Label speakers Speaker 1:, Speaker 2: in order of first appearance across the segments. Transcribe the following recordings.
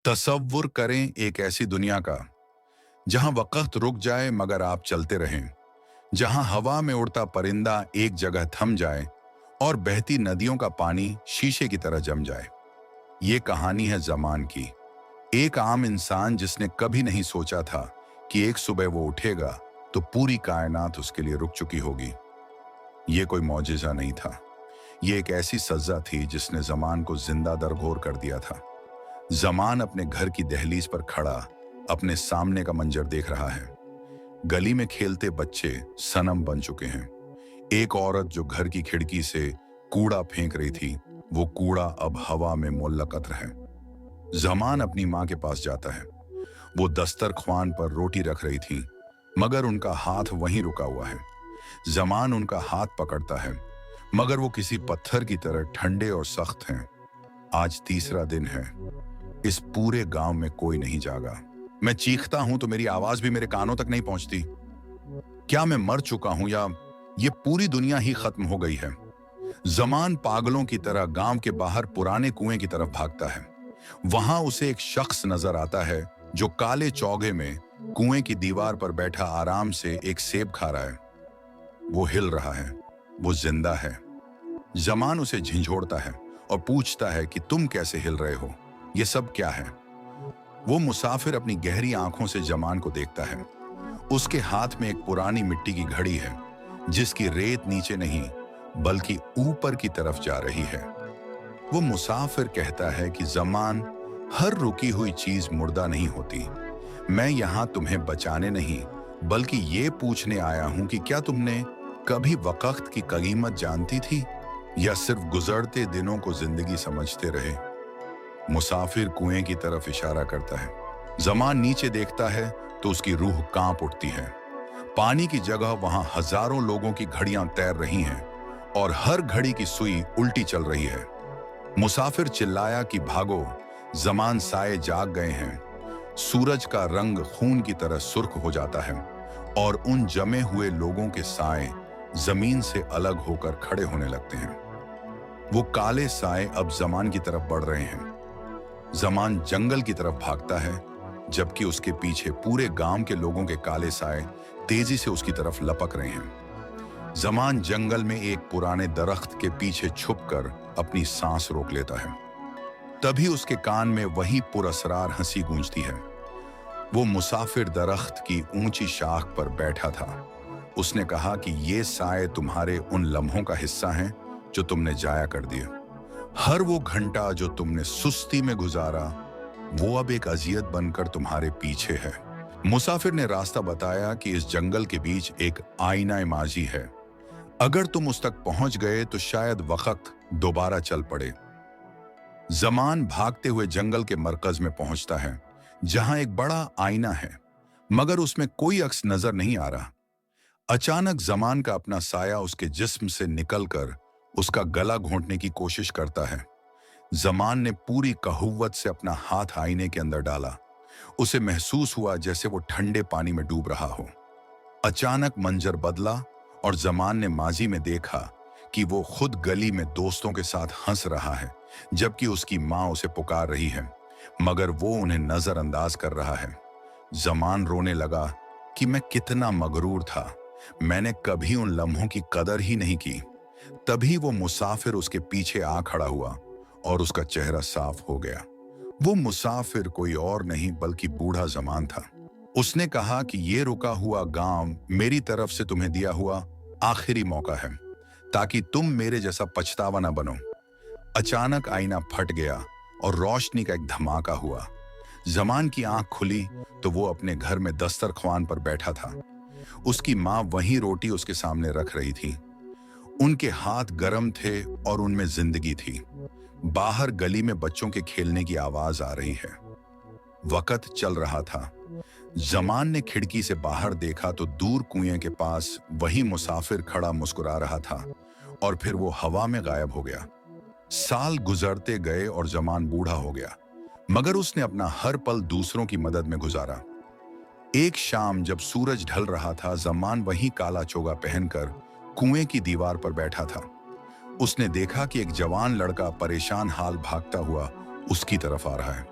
Speaker 1: तसव्वुर करें एक ऐसी दुनिया का जहां वक्त रुक जाए मगर आप चलते रहें, जहां हवा में उड़ता परिंदा एक जगह थम जाए और बहती नदियों का पानी शीशे की तरह जम जाए। ये कहानी है जमान की, एक आम इंसान जिसने कभी नहीं सोचा था कि एक सुबह वो उठेगा तो पूरी कायनात उसके लिए रुक चुकी होगी। ये कोई मौजिज़ा नहीं था, ये एक ऐसी सज़ा थी जिसने जमान को जिंदा दरगोर कर दिया था। जमान अपने घर की दहलीज पर खड़ा अपने सामने का मंजर देख रहा है। गली में खेलते बच्चे सनम बन चुके हैं। एक औरत जो घर की खिड़की से कूड़ा फेंक रही थी, वो कूड़ा अब हवा में मुल्लकत है। जमान अपनी माँ के पास जाता है। वो दस्तरख्वान पर रोटी रख रही थी, मगर उनका हाथ वहीं रुका हुआ है। जमान उनका हाथ पकड़ता है, मगर वो किसी पत्थर की तरह ठंडे और सख्त हैं। आज तीसरा दिन है, इस पूरे गांव में कोई नहीं जागा। मैं चीखता हूं तो मेरी आवाज भी मेरे कानों तक नहीं पहुंचती। क्या मैं मर चुका हूं या ये पूरी दुनिया ही खत्म हो गई है? जमान पागलों की तरह गांव के बाहर पुराने कुएं की तरफ भागता है। वहां उसे एक शख्स नजर आता है जो काले चौगे में कुएं की दीवार पर बैठा आराम से एक सेब खा रहा है। वो हिल रहा है, वो जिंदा है। जमान उसे झिंझोड़ता है और पूछता है कि तुम कैसे हिल रहे हो, ये सब क्या है? वो मुसाफिर अपनी गहरी आंखों से जमान को देखता है। उसके हाथ में एक पुरानी मिट्टी की घड़ी है, जिसकी रेत नीचे नहीं बल्कि ऊपर की तरफ जा रही है। वो मुसाफिर कहता है कि जमान, हर रुकी हुई चीज मुर्दा नहीं होती। मैं यहां तुम्हें बचाने नहीं बल्कि ये पूछने आया हूं कि क्या तुमने कभी वक्त की कीमत जानती थी या सिर्फ गुजरते दिनों को जिंदगी समझते रहे? मुसाफिर कुएं की तरफ इशारा करता है। जमान नीचे देखता है तो उसकी रूह कांप उठती है। पानी की जगह वहां हजारों लोगों की घड़ियां तैर रही हैं और हर घड़ी की सुई उल्टी चल रही है। मुसाफिर चिल्लाया कि भागो, जमान साए जाग गए हैं। सूरज का रंग खून की तरह सुर्ख हो जाता है और उन जमे हुए लोगों के साए जमीन से अलग होकर खड़े होने लगते हैं। वो काले साए अब जमान की तरफ बढ़ रहे हैं। जमान जंगल की तरफ भागता है, जबकि उसके पीछे पूरे गांव के लोगों के काले साए तेजी से उसकी तरफ लपक रहे हैं। जमान जंगल में एक पुराने दरख्त के पीछे छुपकर अपनी सांस रोक लेता है। तभी उसके कान में वही पुरअसरार हंसी गूंजती है। वो मुसाफिर दरख्त की ऊंची शाख पर बैठा था। उसने कहा कि ये साए तुम्हारे उन लम्हों का हिस्सा हैं जो तुमने जाया कर दिए। हर वो घंटा जो तुमने सुस्ती में गुजारा, वो अब एक अजियत बनकर तुम्हारे पीछे है। मुसाफिर ने रास्ता बताया कि इस जंगल के बीच एक आईना माजी है। अगर तुम उस तक पहुंच गए तो शायद वक्त दोबारा चल पड़े। जमान भागते हुए जंगल के मरकज में पहुंचता है, जहां एक बड़ा आईना है, मगर उसमें कोई अक्स नजर नहीं आ रहा। अचानक जमान का अपना साया उसके जिस्म से निकलकर उसका गला घोंटने की कोशिश करता है। जमान ने पूरी कहुव्वत से अपना हाथ आईने के अंदर डाला। उसे महसूस हुआ जैसे वो ठंडे पानी में डूब रहा हो। अचानक मंजर बदला और जमान ने माजी में देखा कि वो खुद गली में दोस्तों के साथ हंस रहा है, जबकि उसकी माँ उसे पुकार रही है, मगर वो उन्हें नजरअंदाज कर रहा है। जमान रोने लगा कि मैं कितना मगरूर था, मैंने कभी उन लम्हों की कदर ही नहीं की। तभी वो मुसाफिर उसके पीछे आ खड़ा हुआ और उसका चेहरा साफ हो गया। वो मुसाफिर कोई और नहीं बल्कि बूढ़ा जमान था। उसने कहा कि ये रुका हुआ गांव मेरी तरफ से तुम्हें दिया हुआ आखिरी मौका है, ताकि तुम मेरे जैसा पछतावा ना बनो। अचानक आईना फट गया और रोशनी का एक धमाका हुआ। जमान की आंख खुली तो वो अपने घर में दस्तरख्वान पर बैठा था। उसकी माँ वहीं रोटी उसके सामने रख रही थी। उनके हाथ गर्म थे और उनमें जिंदगी थी। बाहर गली में बच्चों के खेलने की आवाज आ रही है। वक्त चल रहा था। जमान ने खिड़की से बाहर देखा तो दूर कुएं के पास वही मुसाफिर खड़ा मुस्कुरा रहा था और फिर वो हवा में गायब हो गया। साल गुजरते गए और जमान बूढ़ा हो गया, मगर उसने अपना हर पल दूसरों की मदद में गुजारा। एक शाम जब सूरज ढल रहा था, जमान वही काला चोगा पहनकर कुएं की दीवार पर बैठा था। उसने देखा कि एक जवान लड़का परेशान हाल भागता हुआ उसकी तरफ आ रहा है।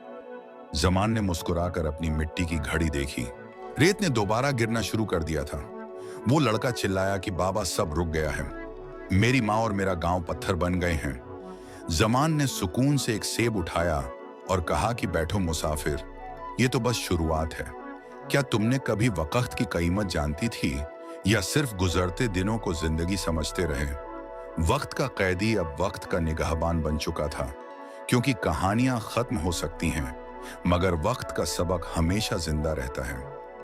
Speaker 1: जमान ने मुस्कुराकर अपनी मिट्टी की घड़ी देखी। रेत ने दोबारा गिरना शुरू कर दिया था। वो लड़का चिल्लाया कि बाबा सब रुक गया है, मेरी माँ और मेरा गांव पत्थर बन गए हैं। जमान ने सुकून से एक सेब उठाया और कहा कि बैठो मुसाफिर, ये तो बस शुरुआत है। क्या तुमने कभी वक्त की कीमत जानती थी या सिर्फ गुजरते दिनों को जिंदगी समझते रहे? वक्त का कैदी अब वक्त का निगहबान बन चुका था, क्योंकि कहानियां खत्म हो सकती हैं मगर वक्त का सबक हमेशा जिंदा रहता है।